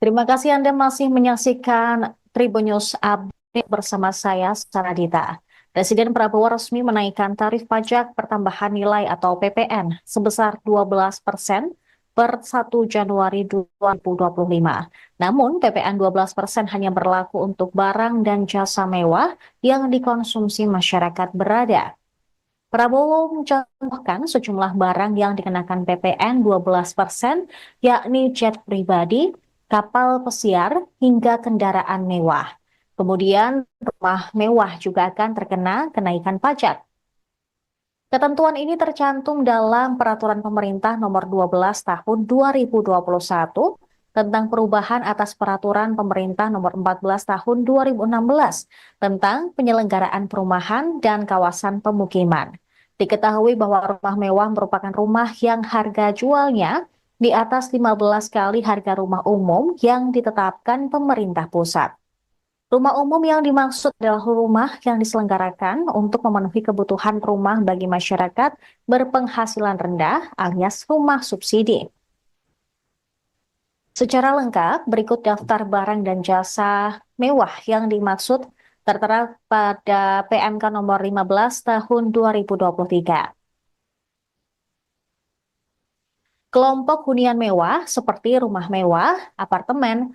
Terima kasih Anda masih menyaksikan Tribun News Update bersama saya, Saradita. Presiden Prabowo resmi menaikkan tarif pajak pertambahan nilai atau PPN sebesar 12% per 1 Januari 2025. Namun, PPN 12% hanya berlaku untuk barang dan jasa mewah yang dikonsumsi masyarakat berada. Prabowo mencontohkan sejumlah barang yang dikenakan PPN 12%, yakni jet pribadi, kapal pesiar, hingga kendaraan mewah. Kemudian, rumah mewah juga akan terkena kenaikan pajak. Ketentuan ini tercantum dalam Peraturan Pemerintah Nomor 12 Tahun 2021 tentang perubahan atas Peraturan Pemerintah Nomor 14 Tahun 2016 tentang penyelenggaraan perumahan dan kawasan pemukiman. Diketahui bahwa rumah mewah merupakan rumah yang harga jualnya di atas 15 kali harga rumah umum yang ditetapkan pemerintah pusat. Rumah umum yang dimaksud adalah rumah yang diselenggarakan untuk memenuhi kebutuhan rumah bagi masyarakat berpenghasilan rendah alias rumah subsidi. Secara lengkap, berikut daftar barang dan jasa mewah yang dimaksud tertera pada PMK nomor 15 tahun 2023. Kelompok hunian mewah seperti rumah mewah, apartemen,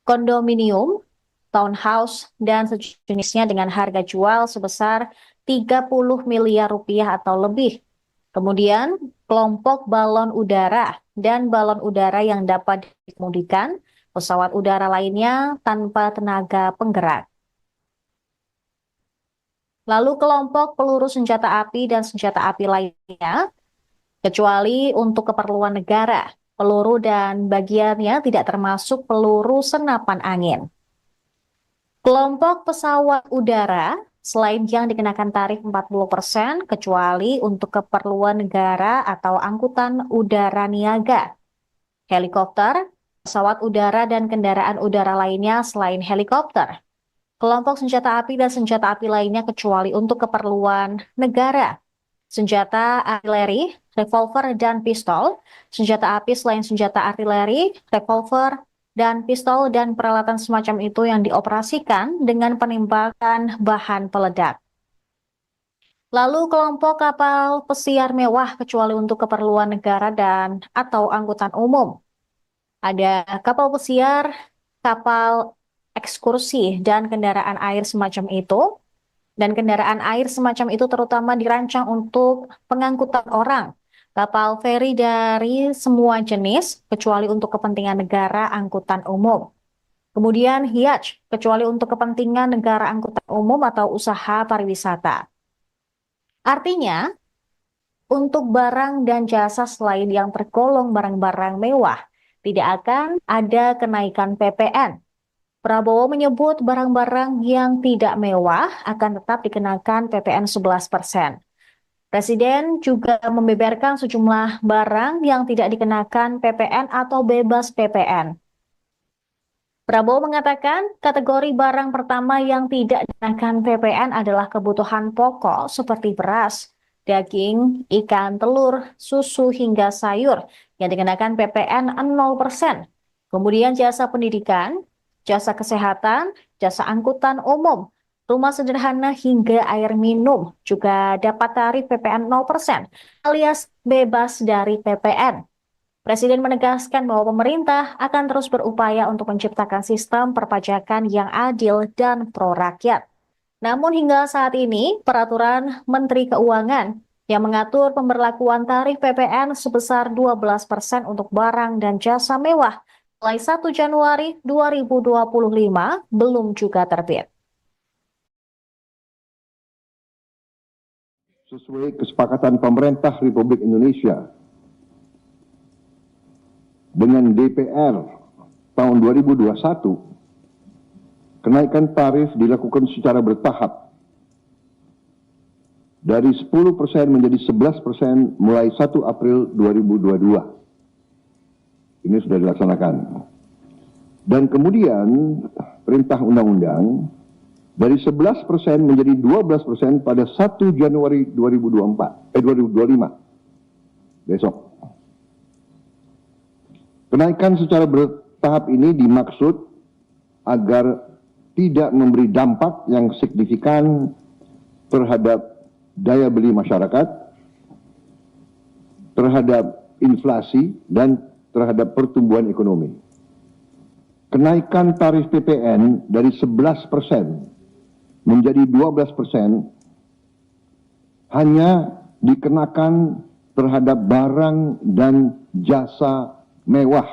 kondominium, townhouse, dan sejenisnya dengan harga jual sebesar 30 miliar rupiah atau lebih. Kemudian, kelompok balon udara dan balon udara yang dapat dikemudikan, pesawat udara lainnya tanpa tenaga penggerak. Lalu kelompok peluru senjata api dan senjata api lainnya, kecuali untuk keperluan negara. Peluru dan bagiannya tidak termasuk peluru senapan angin. Kelompok pesawat udara, selain yang dikenakan tarif 40%, kecuali untuk keperluan negara atau angkutan udara niaga. Helikopter, pesawat udara, dan kendaraan udara lainnya selain helikopter. Kelompok senjata api dan senjata api lainnya kecuali untuk keperluan negara. Senjata artileri, revolver, dan pistol. Senjata api selain senjata artileri, revolver, dan pistol dan peralatan semacam itu yang dioperasikan dengan penembakan bahan peledak. Lalu kelompok kapal pesiar mewah kecuali untuk keperluan negara dan atau angkutan umum. Ada kapal pesiar, kapal ekskursi, dan kendaraan air semacam itu. Dan kendaraan air semacam itu terutama dirancang untuk pengangkutan orang. Kapal feri dari semua jenis, kecuali untuk kepentingan negara angkutan umum. Kemudian yacht, kecuali untuk kepentingan negara angkutan umum atau usaha pariwisata. Artinya, untuk barang dan jasa selain yang tergolong barang-barang mewah, tidak akan ada kenaikan PPN. Prabowo menyebut barang-barang yang tidak mewah akan tetap dikenakan PPN 11%. Presiden juga membeberkan sejumlah barang yang tidak dikenakan PPN atau bebas PPN. Prabowo mengatakan kategori barang pertama yang tidak dikenakan PPN adalah kebutuhan pokok seperti beras, daging, ikan, telur, susu, hingga sayur yang dikenakan PPN 0%. Kemudian jasa pendidikan, jasa kesehatan, jasa angkutan umum, rumah sederhana, hingga air minum juga dapat tarif PPN 0% alias bebas dari PPN. Presiden menegaskan bahwa pemerintah akan terus berupaya untuk menciptakan sistem perpajakan yang adil dan pro rakyat. Namun hingga saat ini, peraturan Menteri Keuangan yang mengatur pemberlakuan tarif PPN sebesar 12% untuk barang dan jasa mewah mulai 1 Januari 2025 belum juga terbit. Sesuai kesepakatan pemerintah Republik Indonesia dengan DPR tahun 2021, kenaikan tarif dilakukan secara bertahap dari 10% menjadi 11% mulai 1 April 2022. Ini sudah dilaksanakan. Dan kemudian perintah undang-undang dari 11% menjadi 12% pada 1 Januari 2025. Besok. Kenaikan secara tahap ini dimaksud agar tidak memberi dampak yang signifikan terhadap daya beli masyarakat, terhadap inflasi, dan terhadap pertumbuhan ekonomi. Kenaikan tarif PPN dari 11% menjadi 12% hanya dikenakan terhadap barang dan jasa mewah.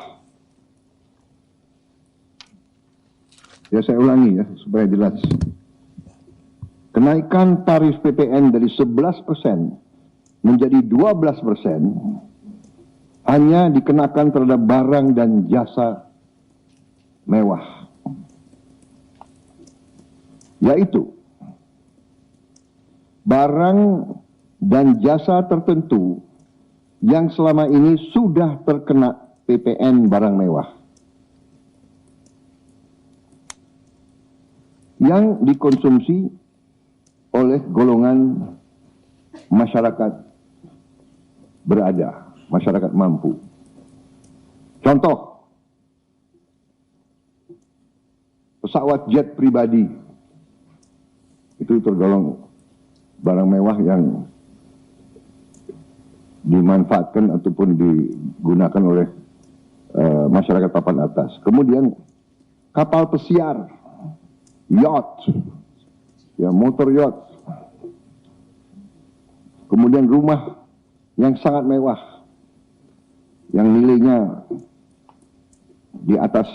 Ya, saya ulangi ya supaya jelas. Kenaikan tarif PPN dari 11% menjadi 12% hanya dikenakan terhadap barang dan jasa mewah, yaitu barang dan jasa tertentu yang selama ini sudah terkena PPN barang mewah yang dikonsumsi oleh golongan masyarakat berada, masyarakat mampu. Contoh, pesawat jet pribadi itu tergolong barang mewah yang dimanfaatkan ataupun digunakan oleh masyarakat papan atas. Kemudian kapal pesiar, yacht, ya motor yacht. Kemudian rumah yang sangat mewah yang nilainya di atas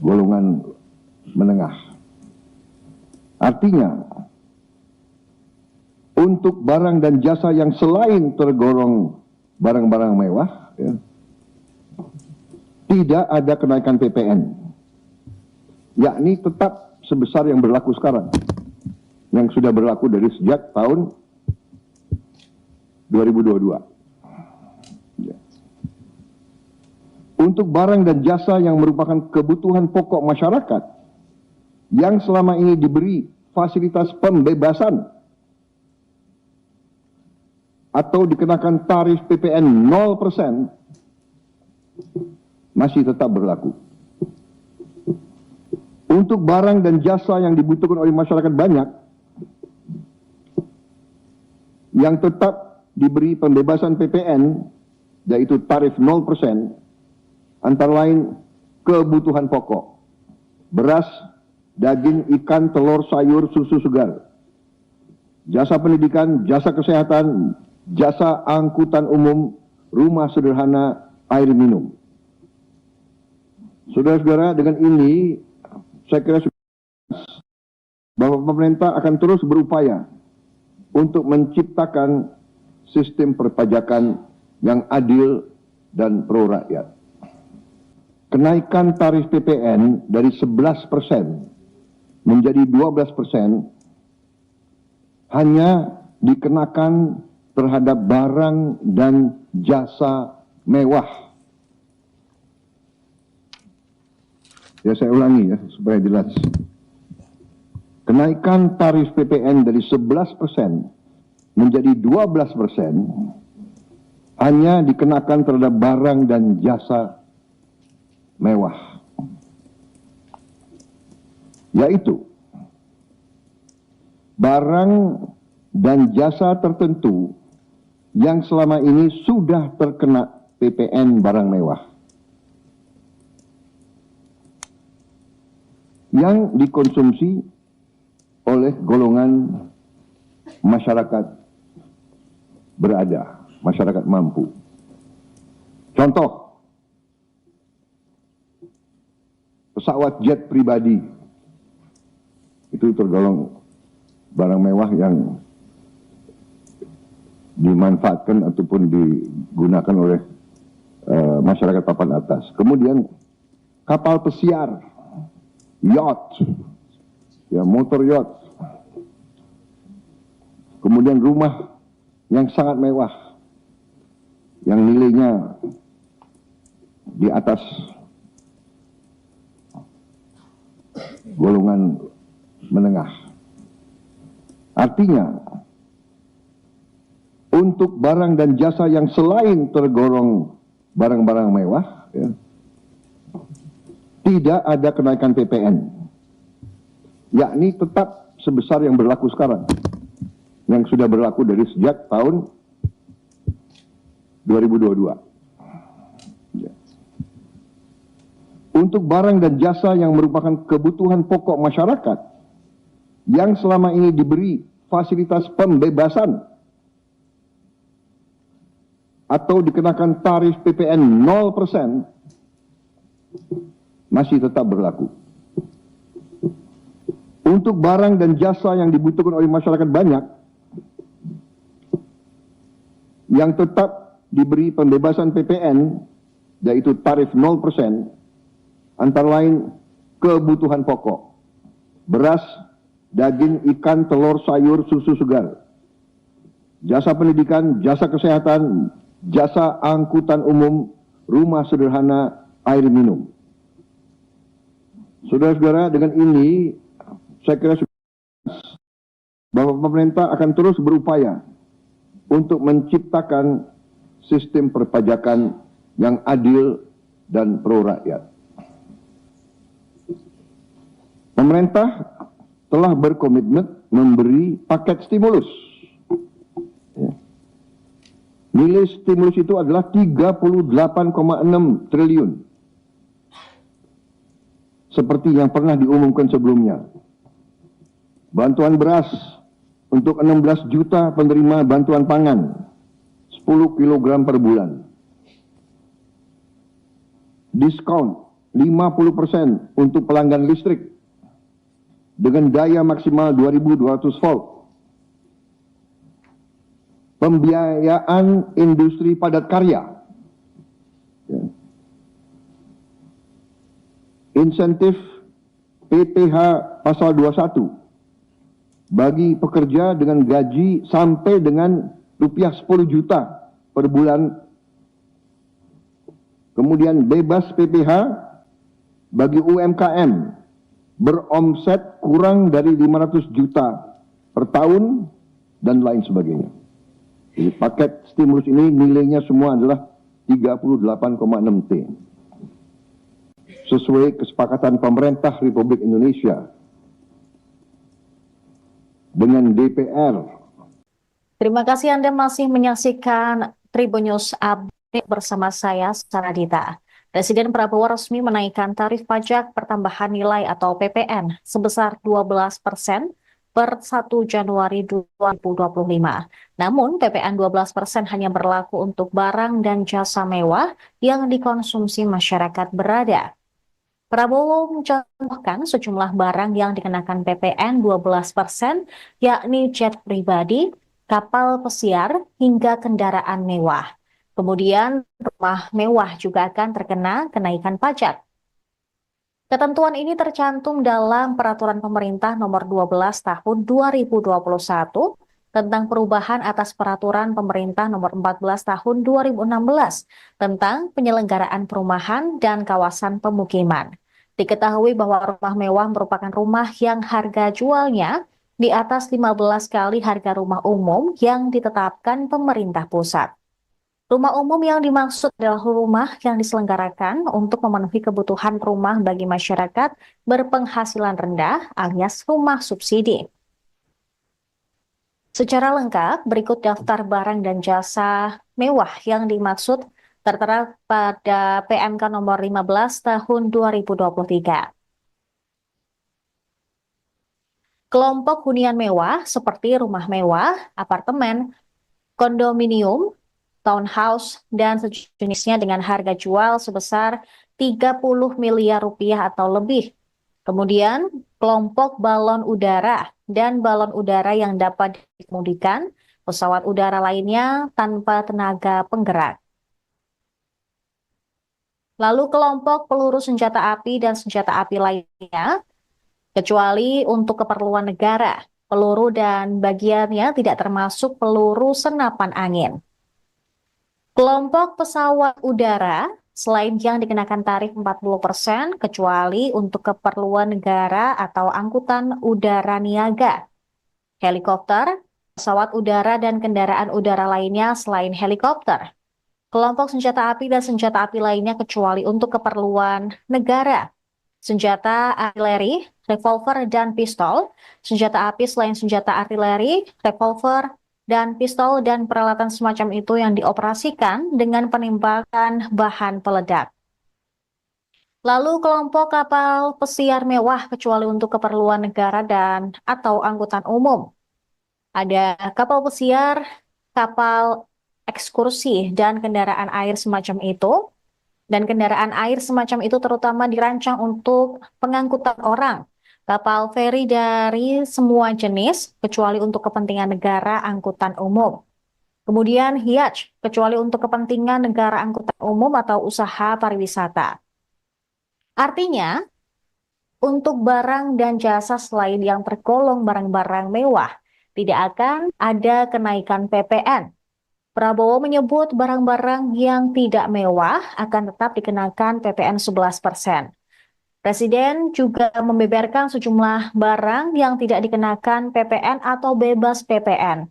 golongan menengah. Artinya, untuk barang dan jasa yang selain tergolong barang-barang mewah, ya, tidak ada kenaikan PPN, yakni tetap sebesar yang berlaku sekarang, yang sudah berlaku dari sejak tahun 2022. Untuk barang dan jasa yang merupakan kebutuhan pokok masyarakat yang selama ini diberi fasilitas pembebasan atau dikenakan tarif PPN 0% masih tetap berlaku. Untuk barang dan jasa yang dibutuhkan oleh masyarakat banyak yang tetap diberi pembebasan PPN, yaitu tarif 0%, antara lain kebutuhan pokok, beras, daging, ikan, telur, sayur, susu segar, jasa pendidikan, jasa kesehatan, jasa angkutan umum, rumah sederhana, air minum. Saudara-saudara, dengan ini saya kira sudah bahwa pemerintah akan terus berupaya untuk menciptakan sistem perpajakan yang adil dan pro rakyat. Kenaikan tarif PPN dari 11% menjadi 12% hanya dikenakan terhadap barang dan jasa mewah. Ya, saya ulangi ya supaya jelas. Kenaikan tarif PPN dari 11% menjadi 12% hanya dikenakan terhadap barang dan jasa mewah, yaitu barang dan jasa tertentu yang selama ini sudah terkena PPN barang mewah yang dikonsumsi oleh golongan masyarakat berada, masyarakat mampu. Contoh, pesawat jet pribadi itu tergolong barang mewah yang dimanfaatkan ataupun digunakan oleh masyarakat papan atas. Kemudian kapal pesiar, yacht, ya motor yacht. Kemudian rumah yang sangat mewah yang nilainya di atas golongan menengah. Artinya, untuk barang dan jasa yang selain tergolong barang-barang mewah, ya, tidak ada kenaikan PPN, yakni tetap sebesar yang berlaku sekarang, yang sudah berlaku dari sejak tahun 2022. Ya. Untuk barang dan jasa yang merupakan kebutuhan pokok masyarakat, yang selama ini diberi fasilitas pembebasan atau dikenakan tarif PPN 0%, masih tetap berlaku. Untuk barang dan jasa yang dibutuhkan oleh masyarakat banyak, yang tetap diberi pembebasan PPN, yaitu tarif 0%, antara lain kebutuhan pokok, beras, daging, ikan, telur, sayur, susu segar, jasa pendidikan, jasa kesehatan, jasa angkutan umum, rumah sederhana, air minum. Saudara-saudara, dengan ini saya kira bahwa pemerintah akan terus berupaya untuk menciptakan sistem perpajakan yang adil dan pro rakyat. Pemerintah telah berkomitmen memberi paket stimulus. Ya. Nilai stimulus itu adalah 38,6 triliun. Seperti yang pernah diumumkan sebelumnya. Bantuan beras untuk 16 juta penerima bantuan pangan, 10 kg per bulan. Diskon 50% untuk pelanggan listrik dengan daya maksimal 2.200 volt. Pembiayaan industri padat karya. Ya. Insentif PPh pasal 21 bagi pekerja dengan gaji sampai dengan rupiah 10 juta per bulan. Kemudian bebas PPh bagi UMKM beromset kurang dari 500 juta per tahun dan lain sebagainya. Jadi paket stimulus ini nilainya semua adalah 38,6 T. Sesuai kesepakatan pemerintah Republik Indonesia dengan DPR. Terima kasih Anda masih menyaksikan Tribun News Update bersama saya, Saradita. Presiden Prabowo resmi menaikkan tarif pajak pertambahan nilai atau PPN sebesar 12% per 1 Januari 2025. Namun PPN 12% hanya berlaku untuk barang dan jasa mewah yang dikonsumsi masyarakat berada. Prabowo mencontohkan sejumlah barang yang dikenakan PPN 12%, yakni jet pribadi, kapal pesiar, hingga kendaraan mewah. Kemudian rumah mewah juga akan terkena kenaikan pajak. Ketentuan ini tercantum dalam Peraturan Pemerintah Nomor 12 Tahun 2021 tentang perubahan atas Peraturan Pemerintah Nomor 14 Tahun 2016 tentang penyelenggaraan perumahan dan kawasan pemukiman. Diketahui bahwa rumah mewah merupakan rumah yang harga jualnya di atas 15 kali harga rumah umum yang ditetapkan pemerintah pusat. Rumah umum yang dimaksud adalah rumah yang diselenggarakan untuk memenuhi kebutuhan rumah bagi masyarakat berpenghasilan rendah alias rumah subsidi. Secara lengkap, berikut daftar barang dan jasa mewah yang dimaksud tertera pada PMK nomor 15 tahun 2023. Kelompok hunian mewah seperti rumah mewah, apartemen, kondominium, townhouse, dan sejenisnya dengan harga jual sebesar 30 miliar rupiah atau lebih. Kemudian, kelompok balon udara dan balon udara yang dapat dikemudikan, pesawat udara lainnya tanpa tenaga penggerak. Lalu kelompok peluru senjata api dan senjata api lainnya, kecuali untuk keperluan negara, peluru dan bagiannya tidak termasuk peluru senapan angin. Kelompok pesawat udara, selain yang dikenakan tarif 40%, kecuali untuk keperluan negara atau angkutan udara niaga. Helikopter, pesawat udara dan kendaraan udara lainnya selain helikopter. kelompok senjata api dan senjata api lainnya kecuali untuk keperluan negara. Senjata artileri, revolver, dan pistol, senjata api selain senjata artileri, revolver, dan pistol dan peralatan semacam itu yang dioperasikan dengan penembakan bahan peledak. Lalu kelompok kapal pesiar mewah kecuali untuk keperluan negara dan atau angkutan umum. Ada kapal pesiar, kapal ekskursi, dan kendaraan air semacam itu. Dan kendaraan air semacam itu terutama dirancang untuk pengangkutan orang. Kapal feri dari semua jenis, kecuali untuk kepentingan negara angkutan umum. Kemudian hiaj, kecuali untuk kepentingan negara angkutan umum atau usaha pariwisata. Artinya, untuk barang dan jasa selain yang tergolong barang-barang mewah, tidak akan ada kenaikan PPN. Prabowo menyebut barang-barang yang tidak mewah akan tetap dikenakan PPN 11%. Presiden juga membeberkan sejumlah barang yang tidak dikenakan PPN atau bebas PPN.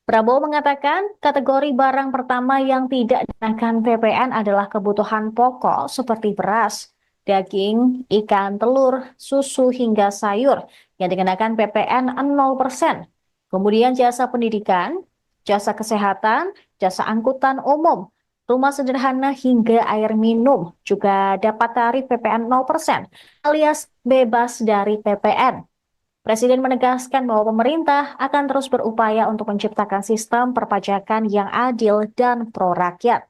Prabowo mengatakan kategori barang pertama yang tidak dikenakan PPN adalah kebutuhan pokok seperti beras, daging, ikan, telur, susu, hingga sayur yang dikenakan PPN 0%. Kemudian jasa pendidikan, jasa kesehatan, jasa angkutan umum, rumah sederhana hingga air minum juga dapat tarif PPN 0% alias bebas dari PPN. Presiden menegaskan bahwa pemerintah akan terus berupaya untuk menciptakan sistem perpajakan yang adil dan pro rakyat.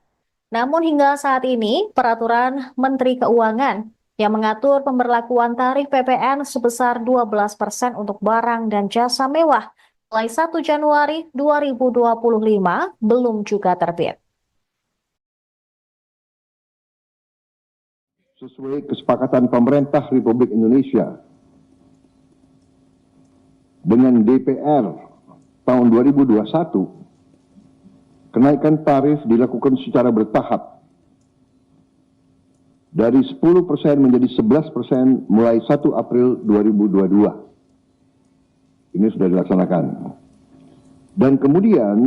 Namun hingga saat ini, peraturan Menteri Keuangan yang mengatur pemberlakuan tarif PPN sebesar 12% untuk barang dan jasa mewah mulai 1 Januari 2025 belum juga terbit. Sesuai kesepakatan pemerintah Republik Indonesia dengan DPR tahun 2021, kenaikan tarif dilakukan secara bertahap dari 10% menjadi 11% mulai 1 April 2022. Ini sudah dilaksanakan. Dan kemudian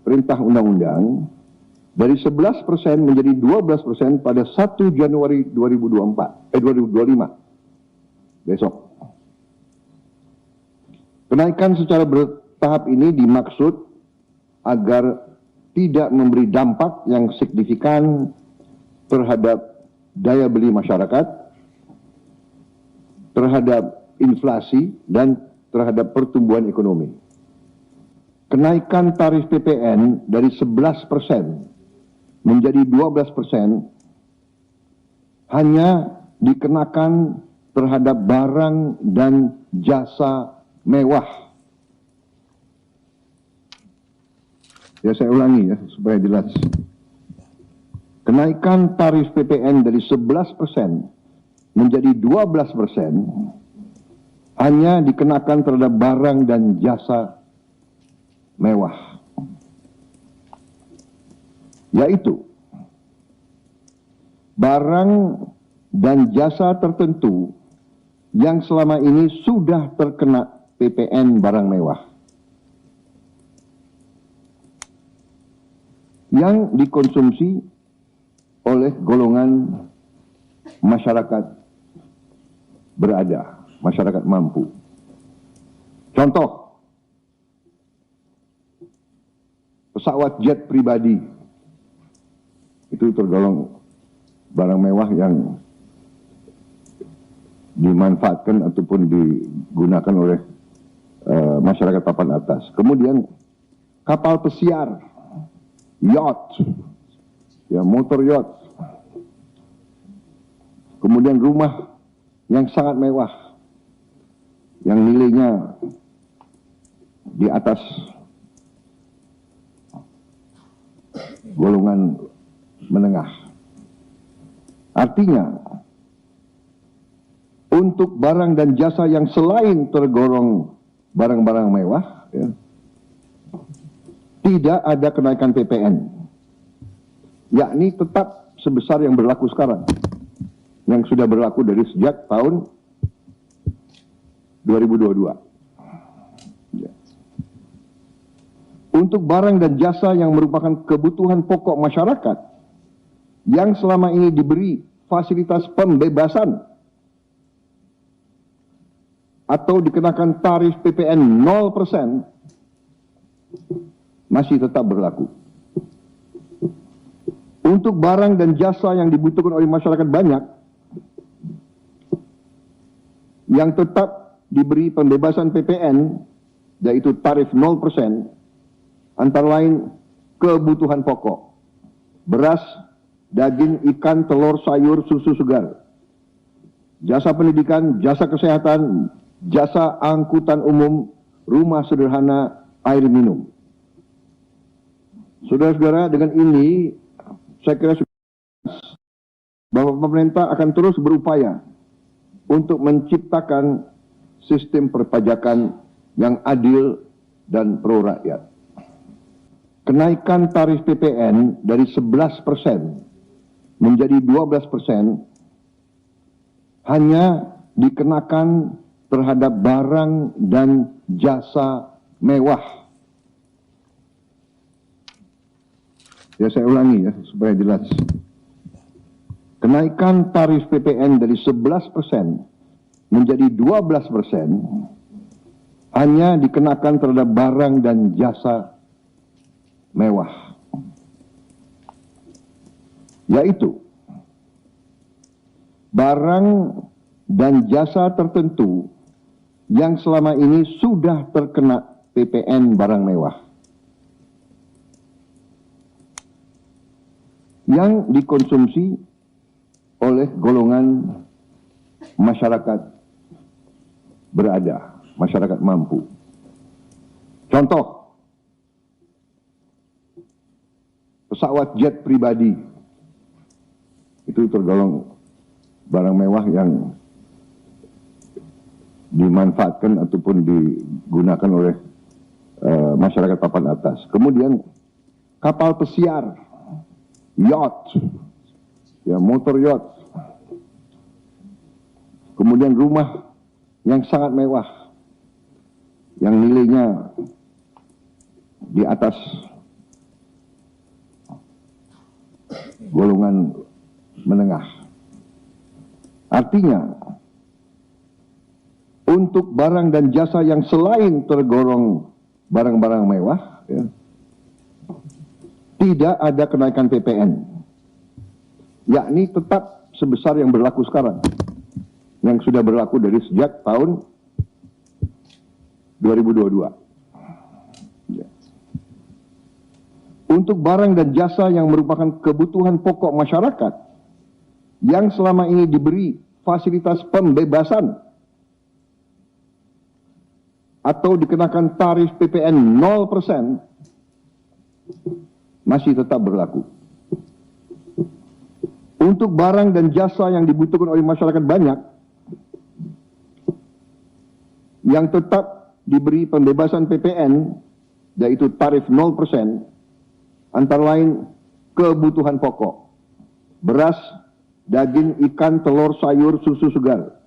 perintah undang-undang dari 11% menjadi 12% pada 1 Januari 2025. Besok. Kenaikan secara bertahap ini dimaksud agar tidak memberi dampak yang signifikan terhadap daya beli masyarakat, terhadap inflasi, dan terhadap pertumbuhan ekonomi. Kenaikan tarif PPN dari 11% menjadi 12% hanya dikenakan terhadap barang dan jasa mewah. Ya, saya ulangi ya supaya jelas. Kenaikan tarif PPN dari 11% menjadi 12% hanya dikenakan terhadap barang dan jasa mewah. Yaitu barang dan jasa tertentu yang selama ini sudah terkena PPN barang mewah yang dikonsumsi oleh golongan masyarakat berada, masyarakat mampu. Contoh, pesawat jet pribadi itu tergolong barang mewah yang dimanfaatkan ataupun digunakan oleh masyarakat papan atas. Kemudian kapal pesiar, yacht, ya motor yacht. Kemudian rumah yang sangat mewah, yang nilainya di atas golongan menengah. Artinya, untuk barang dan jasa yang selain tergolong barang-barang mewah, ya, tidak ada kenaikan PPN, yakni tetap sebesar yang berlaku sekarang, yang sudah berlaku dari sejak tahun 2022. Ya. untuk barang dan jasa yang merupakan kebutuhan pokok masyarakat yang selama ini diberi fasilitas pembebasan atau dikenakan tarif PPN 0% masih tetap berlaku. Untuk barang dan jasa yang dibutuhkan oleh masyarakat banyak yang tetap diberi pembebasan PPN, yaitu tarif 0%, antara lain kebutuhan pokok, beras, daging, ikan, telur, sayur, susu segar, jasa pendidikan, jasa kesehatan, jasa angkutan umum, rumah sederhana, air minum. Saudara-saudara, dengan ini saya kira sudah jelas bahwa pemerintah akan terus berupaya untuk menciptakan sistem perpajakan yang adil dan pro rakyat. Kenaikan tarif PPN dari 11% menjadi 12% hanya dikenakan terhadap barang dan jasa mewah. Ya, saya ulangi ya supaya jelas. Kenaikan tarif PPN dari 11% menjadi 12% hanya dikenakan terhadap barang dan jasa mewah, yaitu barang dan jasa tertentu yang selama ini sudah terkena PPN barang mewah yang dikonsumsi oleh golongan masyarakat berada, masyarakat mampu. Contoh, pesawat jet pribadi itu tergolong barang mewah yang dimanfaatkan ataupun digunakan oleh masyarakat papan atas. Kemudian kapal pesiar, yacht, ya, motor yacht. Kemudian rumah yang sangat mewah, yang nilainya di atas golongan menengah. Artinya, untuk barang dan jasa yang selain tergolong barang-barang mewah, ya, tidak ada kenaikan PPN, yakni tetap sebesar yang berlaku sekarang, yang sudah berlaku dari sejak tahun 2022. Ya. Untuk barang dan jasa yang merupakan kebutuhan pokok masyarakat yang selama ini diberi fasilitas pembebasan atau dikenakan tarif PPN 0% masih tetap berlaku. Untuk barang dan jasa yang dibutuhkan oleh masyarakat banyak yang tetap diberi pembebasan PPN, yaitu tarif 0%, antara lain kebutuhan pokok, beras, daging, ikan, telur, sayur, susu segar,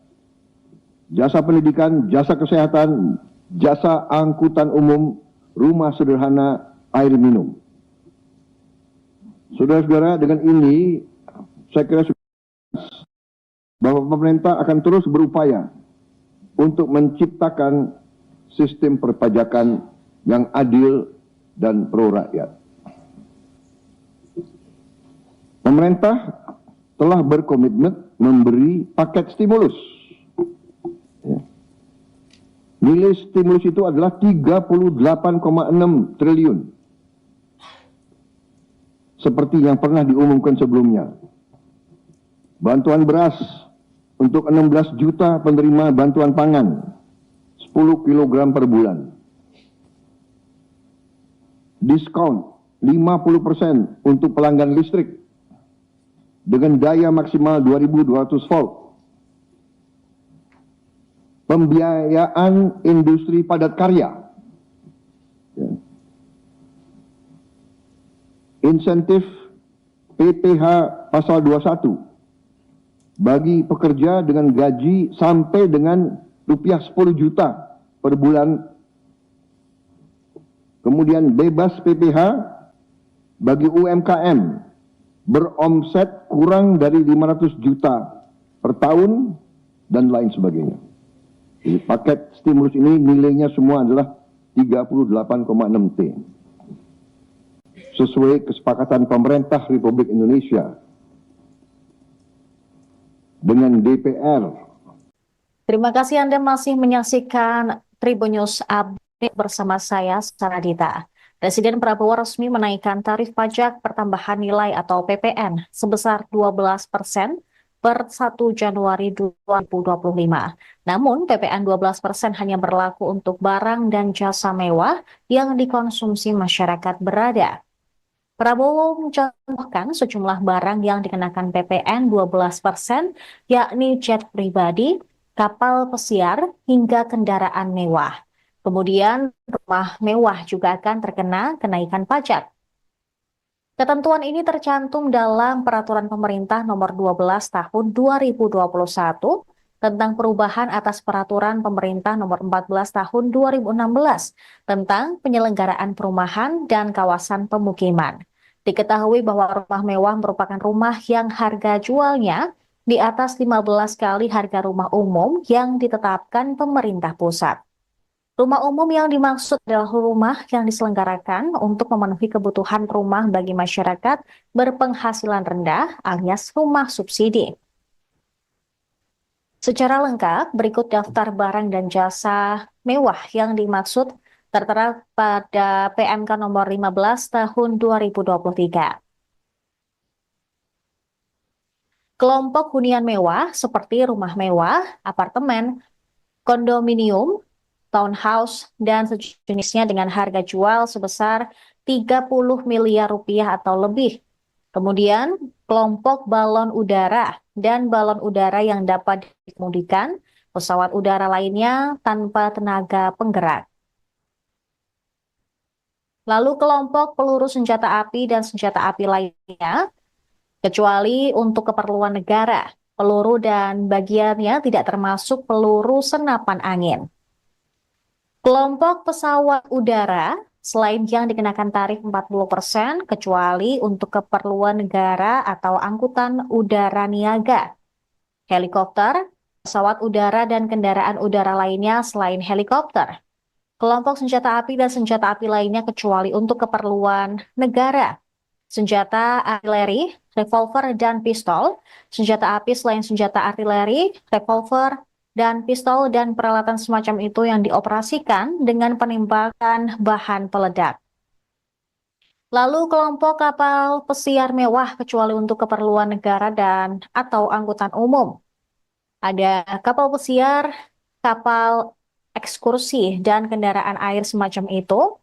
jasa pendidikan, jasa kesehatan, jasa angkutan umum, rumah sederhana, air minum. Saudara-saudara, dengan ini saya kira sudah jelas bahwa pemerintah akan terus berupaya untuk menciptakan sistem perpajakan yang adil dan pro rakyat. Pemerintah telah berkomitmen memberi paket stimulus. Ya. Nilai stimulus itu adalah 38,6 triliun. Seperti yang pernah diumumkan sebelumnya. Bantuan beras untuk 16 juta penerima bantuan pangan, 10 kg per bulan. Diskon 50% untuk pelanggan listrik dengan daya maksimal 2.200 volt. Pembiayaan industri padat karya. Ya. Insentif PPh pasal 21 bagi pekerja dengan gaji sampai dengan rupiah 10 juta per bulan Kemudian bebas PPh bagi UMKM beromset kurang dari 500 juta per tahun dan lain sebagainya. Jadi paket stimulus ini nilainya semua adalah 38,6 T. Sesuai kesepakatan pemerintah Republik Indonesia dengan DPR. Terima kasih Anda masih menyaksikan Tribun News Update bersama saya, Saradita. Presiden Prabowo resmi menaikkan tarif pajak pertambahan nilai atau PPN sebesar 12% per 1 Januari 2025. Namun, PPN 12% hanya berlaku untuk barang dan jasa mewah yang dikonsumsi masyarakat berada. Prabowo mencontohkan sejumlah barang yang dikenakan PPN 12%, yakni jet pribadi, kapal pesiar, hingga kendaraan mewah. Kemudian, rumah mewah juga akan terkena kenaikan pajak. Ketentuan ini tercantum dalam Peraturan Pemerintah Nomor 12 Tahun 2021 tentang perubahan atas Peraturan Pemerintah Nomor 14 Tahun 2016 tentang penyelenggaraan perumahan dan kawasan pemukiman. Diketahui bahwa rumah mewah merupakan rumah yang harga jualnya di atas 15 kali harga rumah umum yang ditetapkan pemerintah pusat. Rumah umum yang dimaksud adalah rumah yang diselenggarakan untuk memenuhi kebutuhan rumah bagi masyarakat berpenghasilan rendah alias rumah subsidi. Secara lengkap, berikut daftar barang dan jasa mewah yang dimaksud tertera pada PMK nomor 15 tahun 2023. Kelompok hunian mewah seperti rumah mewah, apartemen, kondominium, townhouse, dan sejenisnya dengan harga jual sebesar 30 miliar rupiah atau lebih. Kemudian, kelompok balon udara dan balon udara yang dapat dikemudikan, pesawat udara lainnya tanpa tenaga penggerak. Lalu kelompok peluru senjata api dan senjata api lainnya, kecuali untuk keperluan negara, peluru dan bagiannya tidak termasuk peluru senapan angin. Kelompok pesawat udara, selain yang dikenakan tarif 40%, kecuali untuk keperluan negara atau angkutan udara niaga. Helikopter, pesawat udara dan kendaraan udara lainnya selain helikopter. Kelompok senjata api dan senjata api lainnya kecuali untuk keperluan negara. Senjata artileri, revolver, dan pistol. Senjata api selain senjata artileri, revolver, dan pistol dan peralatan semacam itu yang dioperasikan dengan penembakan bahan peledak. Lalu kelompok kapal pesiar mewah kecuali untuk keperluan negara dan atau angkutan umum. Ada kapal pesiar, kapal ekskursi, dan kendaraan air semacam itu.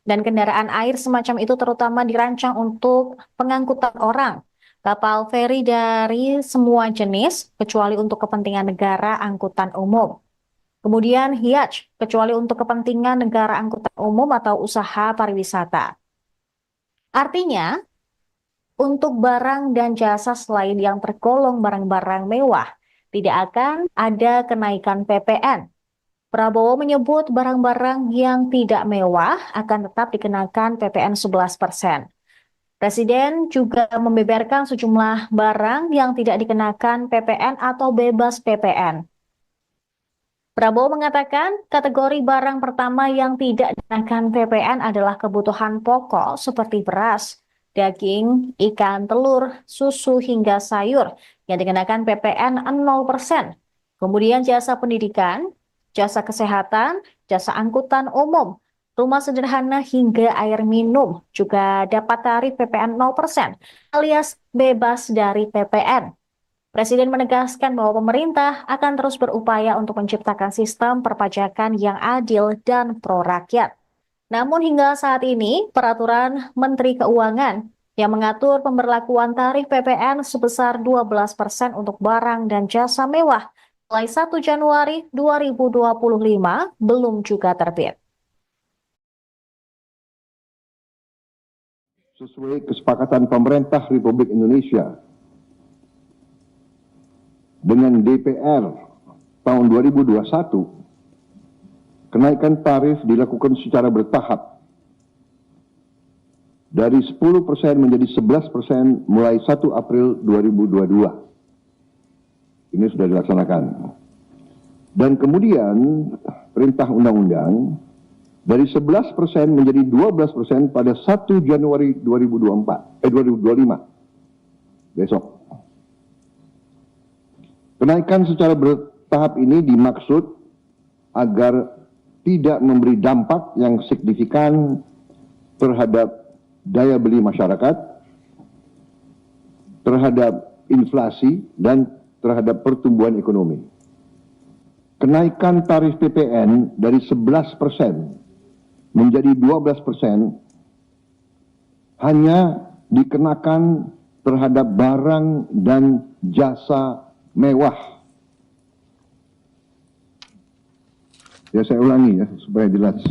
Dan kendaraan air semacam itu terutama dirancang untuk pengangkutan orang. Kapal feri dari semua jenis, kecuali untuk kepentingan negara angkutan umum. Kemudian yacht, kecuali untuk kepentingan negara angkutan umum atau usaha pariwisata. Artinya, untuk barang dan jasa selain yang tergolong barang-barang mewah, tidak akan ada kenaikan PPN. Prabowo menyebut barang-barang yang tidak mewah akan tetap dikenakan PPN 11%. Presiden juga membeberkan sejumlah barang yang tidak dikenakan PPN atau bebas PPN. Prabowo mengatakan kategori barang pertama yang tidak dikenakan PPN adalah kebutuhan pokok seperti beras, daging, ikan, telur, susu, hingga sayur yang dikenakan PPN 0%. Kemudian jasa pendidikan, jasa kesehatan, jasa angkutan umum, rumah sederhana hingga air minum juga dapat tarif PPN 0% alias bebas dari PPN. Presiden menegaskan bahwa pemerintah akan terus berupaya untuk menciptakan sistem perpajakan yang adil dan pro rakyat. Namun hingga saat ini, peraturan Menteri Keuangan yang mengatur pemberlakuan tarif PPN sebesar 12% untuk barang dan jasa mewah mulai 1 Januari 2025 belum juga terbit. Sesuai kesepakatan pemerintah Republik Indonesia dengan DPR tahun 2021, kenaikan tarif dilakukan secara bertahap dari 10% menjadi 11% mulai 1 April 2022. Ini sudah dilaksanakan. Dan kemudian perintah undang-undang dari 11% menjadi 12% pada 1 Januari 2025. Besok. Kenaikan secara bertahap ini dimaksud agar tidak memberi dampak yang signifikan terhadap daya beli masyarakat, terhadap inflasi, dan terhadap pertumbuhan ekonomi. Kenaikan tarif PPN dari 11% menjadi 12% hanya dikenakan terhadap barang dan jasa mewah. Ya, saya ulangi ya supaya jelas.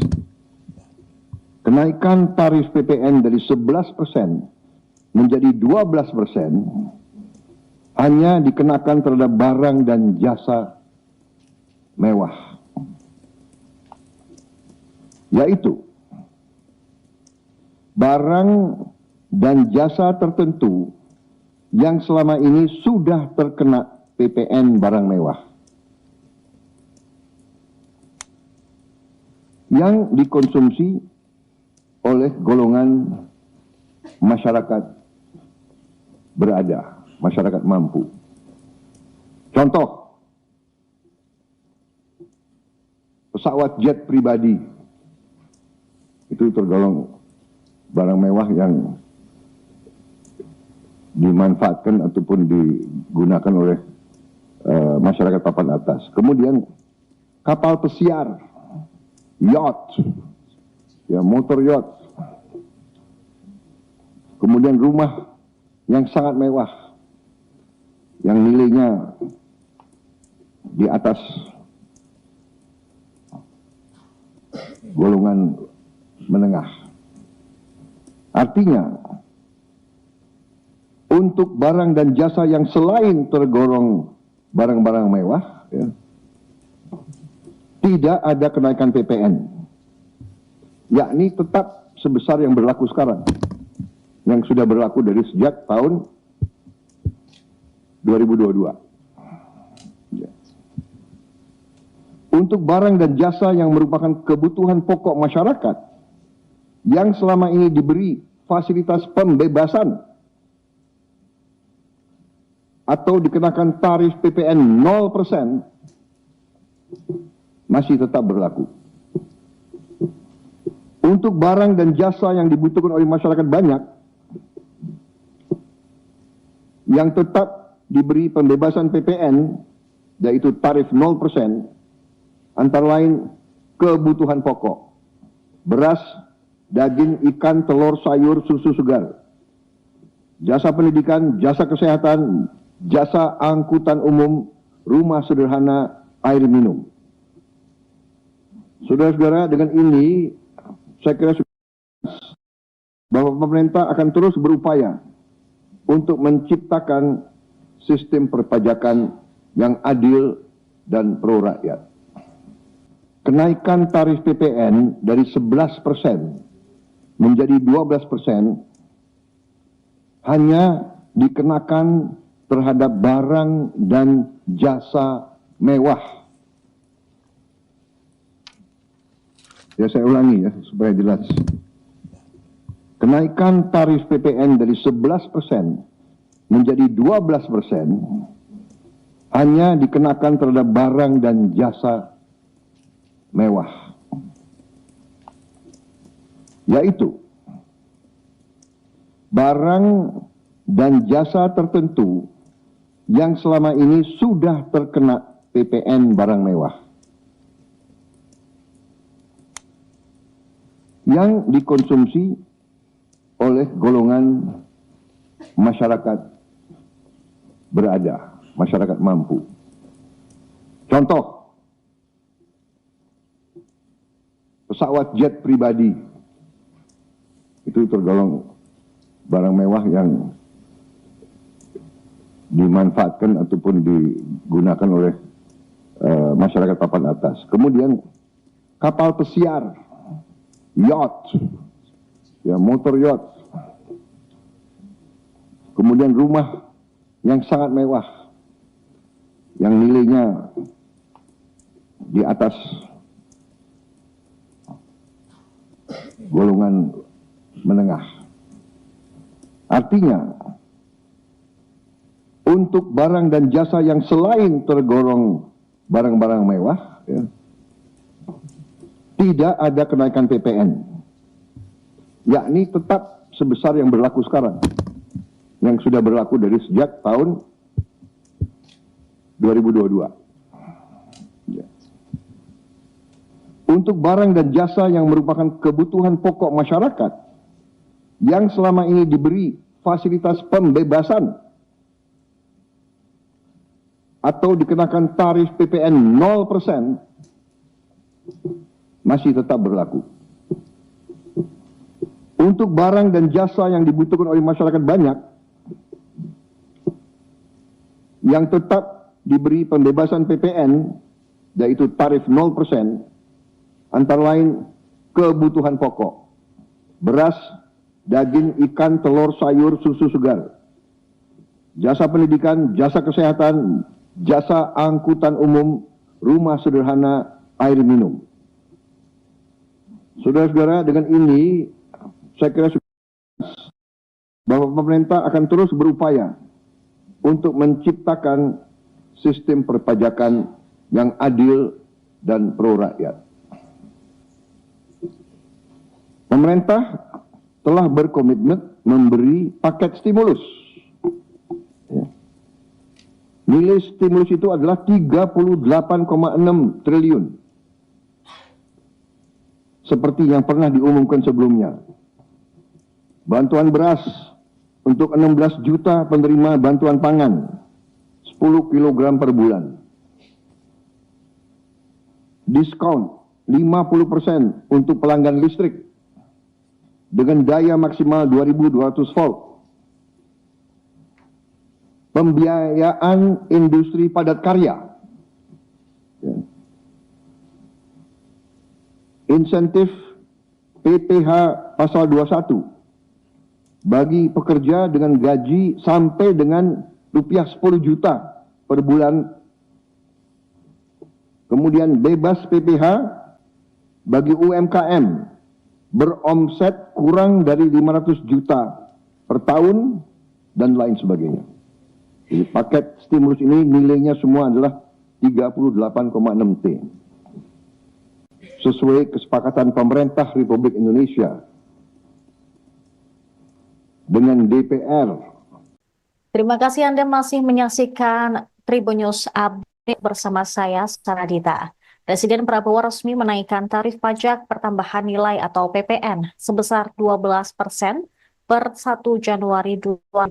Kenaikan tarif PPN dari 11% menjadi 12% hanya dikenakan terhadap barang dan jasa mewah. Yaitu barang dan jasa tertentu yang selama ini sudah terkena PPN barang mewah, yang dikonsumsi oleh golongan masyarakat berada, masyarakat mampu. Contoh, pesawat jet pribadi itu tergolong barang mewah yang dimanfaatkan ataupun digunakan oleh masyarakat papan atas. Kemudian kapal pesiar, yacht, ya motor yacht. Kemudian rumah yang sangat mewah, yang nilainya di atas golongan menengah. Artinya, untuk barang dan jasa yang selain tergolong barang-barang mewah, ya, tidak ada kenaikan PPN, yakni tetap sebesar yang berlaku sekarang, yang sudah berlaku dari sejak tahun 2022. Ya. Untuk barang dan jasa yang merupakan kebutuhan pokok masyarakat, yang selama ini diberi fasilitas pembebasan atau dikenakan tarif PPN 0%, masih tetap berlaku. Untuk barang dan jasa yang dibutuhkan oleh masyarakat banyak, yang tetap diberi pembebasan PPN, yaitu tarif 0%, antara lain kebutuhan pokok, beras, daging, ikan, telur, sayur, susu segar, jasa pendidikan, jasa kesehatan, jasa angkutan umum, rumah sederhana, air minum. Saudara-saudara, dengan ini saya kira sudah jelas bahwa pemerintah akan terus berupaya untuk menciptakan sistem perpajakan yang adil dan pro rakyat. Kenaikan tarif PPN dari 11% menjadi 12% hanya dikenakan terhadap barang dan jasa mewah. Ya, saya ulangi ya supaya jelas. Kenaikan tarif PPN dari 11% menjadi 12% hanya dikenakan terhadap barang dan jasa mewah. Yaitu barang dan jasa tertentu yang selama ini sudah terkena PPN barang mewah, yang dikonsumsi oleh golongan masyarakat berada, masyarakat mampu. Contoh, pesawat jet pribadi itu tergolong barang mewah yang dimanfaatkan ataupun digunakan oleh masyarakat papan atas. Kemudian kapal pesiar, yacht, ya motor yacht. kemudian rumah yang sangat mewah, yang nilainya di atas golongan menengah. Artinya, untuk barang dan jasa yang selain tergolong barang-barang mewah, ya, tidak ada kenaikan PPN, yakni tetap sebesar yang berlaku sekarang, yang sudah berlaku dari sejak tahun 2022. Ya. Untuk barang dan jasa yang merupakan kebutuhan pokok masyarakat, yang selama ini diberi fasilitas pembebasan atau dikenakan tarif PPN 0%, masih tetap berlaku. Untuk barang dan jasa yang dibutuhkan oleh masyarakat banyak, yang tetap diberi pembebasan PPN, yaitu tarif 0%, antara lain kebutuhan pokok, beras, daging, ikan, telur, sayur, susu segar, jasa pendidikan, jasa kesehatan, jasa angkutan umum, rumah sederhana, air minum. Saudara-saudara, dengan ini saya kira bahwa pemerintah akan terus berupaya untuk menciptakan sistem perpajakan yang adil dan pro rakyat. Pemerintah telah berkomitmen memberi paket stimulus. Ya. Nilai stimulus itu adalah 38,6 triliun. Seperti yang pernah diumumkan sebelumnya. Bantuan beras untuk 16 juta penerima bantuan pangan, 10 kg per bulan. Diskon 50% untuk pelanggan listrik dengan daya maksimal 2.200 volt. Pembiayaan industri padat karya. Ya. Insentif PPh pasal 21 bagi pekerja dengan gaji sampai dengan rupiah 10 juta per bulan. Kemudian bebas PPh bagi UMKM beromset kurang dari 500 juta per tahun dan lain sebagainya. Jadi paket stimulus ini nilainya semua adalah 38,6 T. Sesuai kesepakatan pemerintah Republik Indonesia dengan DPR. Terima kasih Anda masih menyaksikan Tribun News Update bersama saya, Saradita. Presiden Prabowo resmi menaikkan tarif pajak pertambahan nilai atau PPN sebesar 12% per 1 Januari 2025.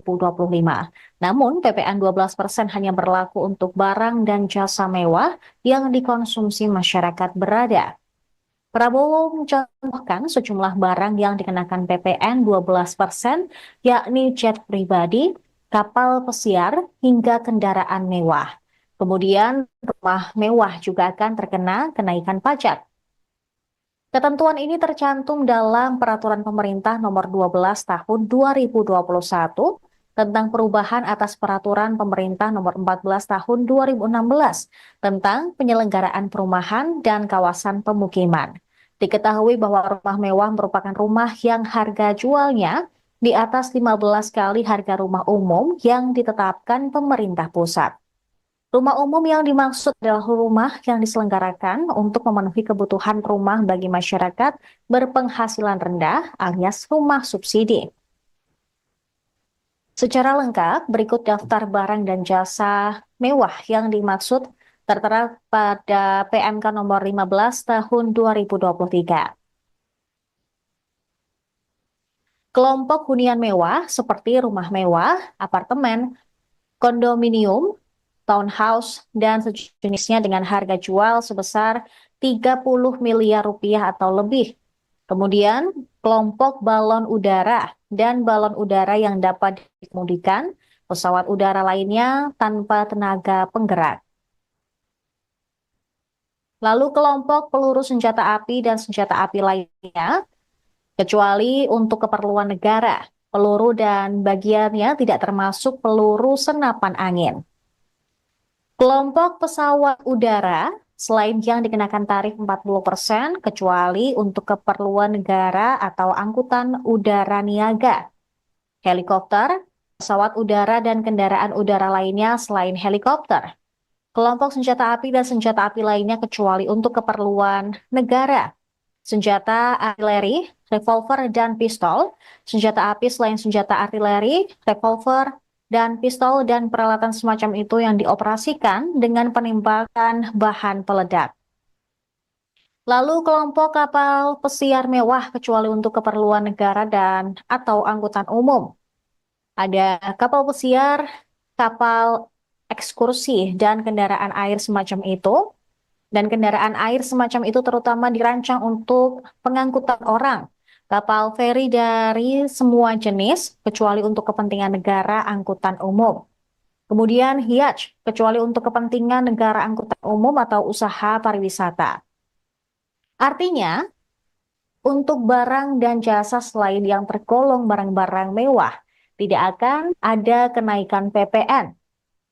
Namun PPN 12% hanya berlaku untuk barang dan jasa mewah yang dikonsumsi masyarakat berada. Prabowo mencontohkan sejumlah barang yang dikenakan PPN 12%, yakni jet pribadi, kapal pesiar, hingga kendaraan mewah. Kemudian rumah mewah juga akan terkena kenaikan pajak. Ketentuan ini tercantum dalam Peraturan Pemerintah Nomor 12 Tahun 2021 tentang perubahan atas Peraturan Pemerintah Nomor 14 Tahun 2016 tentang penyelenggaraan perumahan dan kawasan pemukiman. Diketahui bahwa rumah mewah merupakan rumah yang harga jualnya di atas 15 kali harga rumah umum yang ditetapkan pemerintah pusat. Rumah umum yang dimaksud adalah rumah yang diselenggarakan untuk memenuhi kebutuhan rumah bagi masyarakat berpenghasilan rendah alias rumah subsidi. Secara lengkap, berikut daftar barang dan jasa mewah yang dimaksud tertera pada PMK nomor 15 tahun 2023. Kelompok hunian mewah seperti rumah mewah, apartemen, kondominium, townhouse, dan sejenisnya dengan harga jual sebesar 30 miliar rupiah atau lebih. Kemudian, kelompok balon udara dan balon udara yang dapat dikemudikan pesawat udara lainnya tanpa tenaga penggerak. Lalu kelompok peluru senjata api dan senjata api lainnya, kecuali untuk keperluan negara, peluru dan bagiannya tidak termasuk peluru senapan angin. Kelompok pesawat udara selain yang dikenakan tarif 40%, kecuali untuk keperluan negara atau angkutan udara niaga. Helikopter, pesawat udara dan kendaraan udara lainnya selain helikopter. Kelompok senjata api dan senjata api lainnya kecuali untuk keperluan negara. Senjata artileri, revolver, dan pistol. Senjata api selain senjata artileri, revolver, dan pistol dan peralatan semacam itu yang dioperasikan dengan penembakan bahan peledak. Lalu kelompok kapal pesiar mewah kecuali untuk keperluan negara dan atau angkutan umum. Ada kapal pesiar, kapal ekskursi, dan kendaraan air semacam itu. Dan kendaraan air semacam itu terutama dirancang untuk pengangkutan orang, kapal feri dari semua jenis, kecuali untuk kepentingan negara angkutan umum. Kemudian yacht, kecuali untuk kepentingan negara angkutan umum atau usaha pariwisata. Artinya, untuk barang dan jasa selain yang tergolong barang-barang mewah, tidak akan ada kenaikan PPN.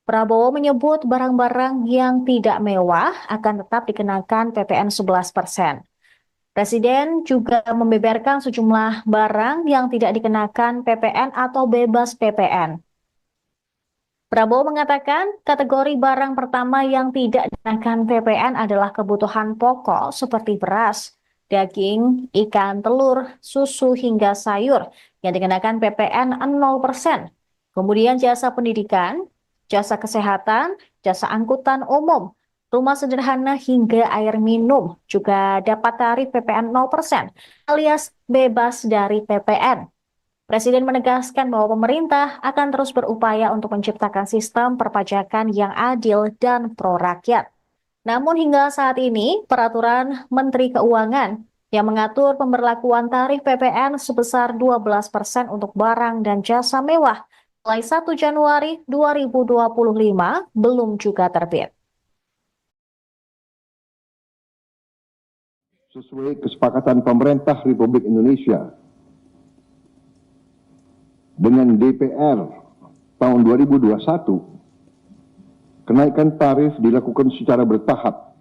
Prabowo menyebut barang-barang yang tidak mewah akan tetap dikenakan PPN 11%. Presiden juga membeberkan sejumlah barang yang tidak dikenakan PPN atau bebas PPN. Prabowo mengatakan kategori barang pertama yang tidak dikenakan PPN adalah kebutuhan pokok seperti beras, daging, ikan, telur, susu, hingga sayur yang dikenakan PPN 0%. Kemudian jasa pendidikan, jasa kesehatan, jasa angkutan umum, rumah sederhana hingga air minum juga dapat tarif PPN 0% alias bebas dari PPN. Presiden menegaskan bahwa pemerintah akan terus berupaya untuk menciptakan sistem perpajakan yang adil dan pro rakyat. Namun hingga saat ini, peraturan Menteri Keuangan yang mengatur pemberlakuan tarif PPN sebesar 12% untuk barang dan jasa mewah mulai 1 Januari 2025 belum juga terbit. Sesuai kesepakatan pemerintah Republik Indonesia dengan DPR tahun 2021, kenaikan tarif dilakukan secara bertahap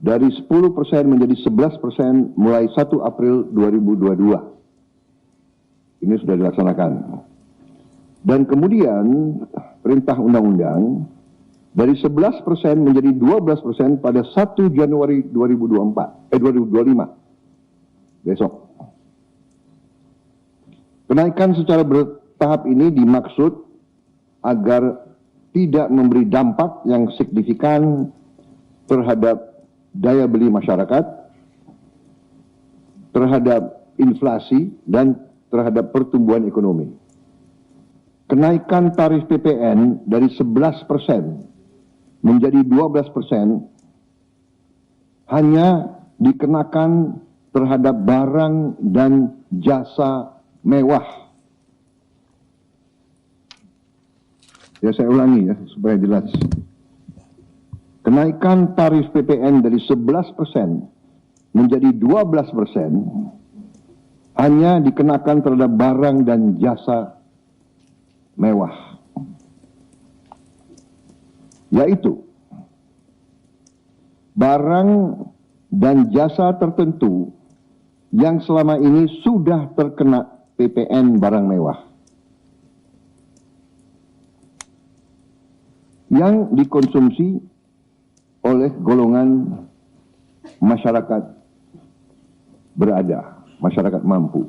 dari 10% menjadi 11% mulai 1 April 2022. Ini sudah dilaksanakan. Dan kemudian perintah undang-undang dari 11% menjadi 12% pada 1 Januari 2025. Besok. Kenaikan secara bertahap ini dimaksud agar tidak memberi dampak yang signifikan terhadap daya beli masyarakat, terhadap inflasi, dan terhadap pertumbuhan ekonomi. Kenaikan tarif PPN dari 11% menjadi 12% hanya dikenakan terhadap barang dan jasa mewah. Ya, saya ulangi ya supaya jelas. Kenaikan tarif PPN dari 11% menjadi 12% hanya dikenakan terhadap barang dan jasa mewah. Yaitu barang dan jasa tertentu yang selama ini sudah terkena PPN barang mewah yang dikonsumsi oleh golongan masyarakat berada, masyarakat mampu.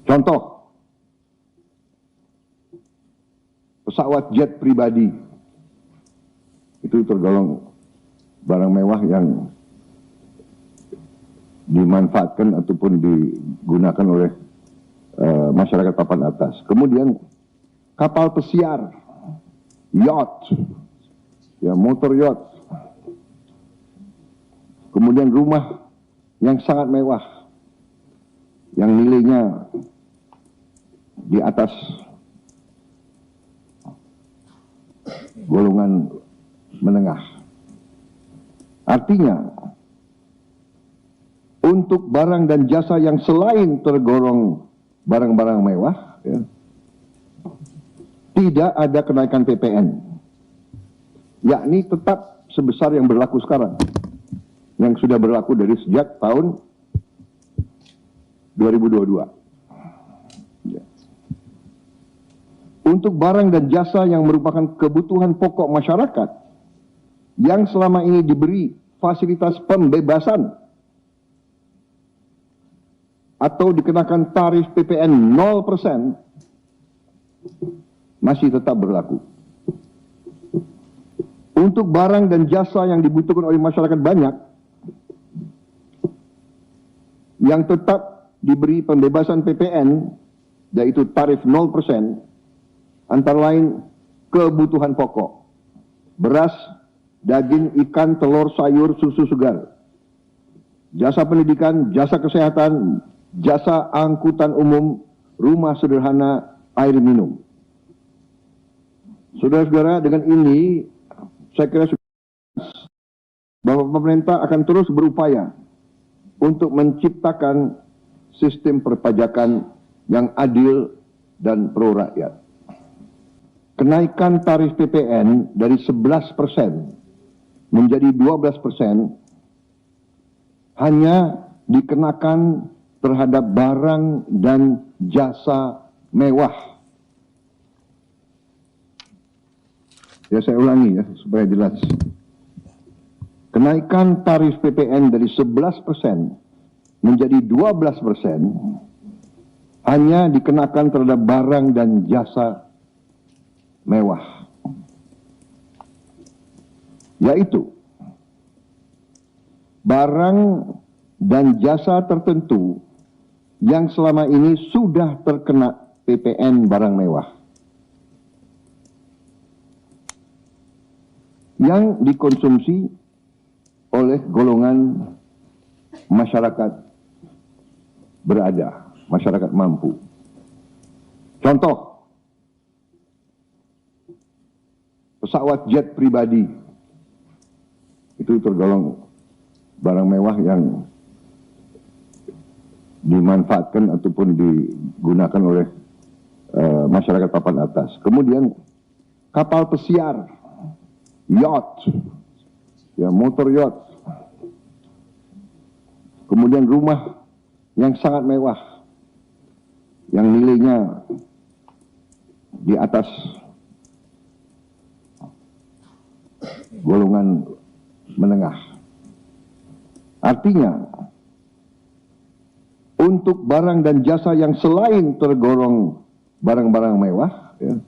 Contoh, pesawat jet pribadi itu tergolong barang mewah yang dimanfaatkan ataupun digunakan oleh masyarakat papan atas. Kemudian kapal pesiar, yacht, ya motor yacht. Kemudian rumah yang sangat mewah, yang nilainya di atas golongan menengah. Artinya, untuk barang dan jasa yang selain tergolong barang-barang mewah, ya, tidak ada kenaikan PPN, yakni tetap sebesar yang berlaku sekarang, yang sudah berlaku dari sejak tahun 2022. Ya. Untuk barang dan jasa yang merupakan kebutuhan pokok masyarakat, yang selama ini diberi fasilitas pembebasan atau dikenakan tarif PPN 0%, masih tetap berlaku. Untuk barang dan jasa yang dibutuhkan oleh masyarakat banyak, yang tetap diberi pembebasan PPN, yaitu tarif 0%, antara lain kebutuhan pokok, beras, daging, ikan, telur, sayur, susu segar, jasa pendidikan, jasa kesehatan, jasa angkutan umum, rumah sederhana, air minum. Saudara-saudara, dengan ini saya kira sudah jelas bahwa pemerintah akan terus berupaya untuk menciptakan sistem perpajakan yang adil dan pro rakyat. Kenaikan tarif PPN dari 11% menjadi 12% hanya dikenakan terhadap barang dan jasa mewah. Ya, saya ulangi ya supaya jelas. Kenaikan tarif PPN dari 11% menjadi 12% hanya dikenakan terhadap barang dan jasa mewah, yaitu barang dan jasa tertentu yang selama ini sudah terkena PPN barang mewah, yang dikonsumsi oleh golongan masyarakat berada, masyarakat mampu. Contoh, pesawat jet pribadi itu tergolong barang mewah yang dimanfaatkan ataupun digunakan oleh masyarakat papan atas. Kemudian kapal pesiar, yacht, ya, motor yacht. Kemudian rumah yang sangat mewah, yang nilainya di atas golongan menengah. Artinya, untuk barang dan jasa yang selain tergolong barang-barang mewah, ya,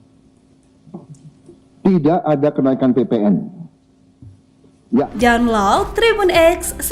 tidak ada kenaikan PPN. Ya. Download Tribun X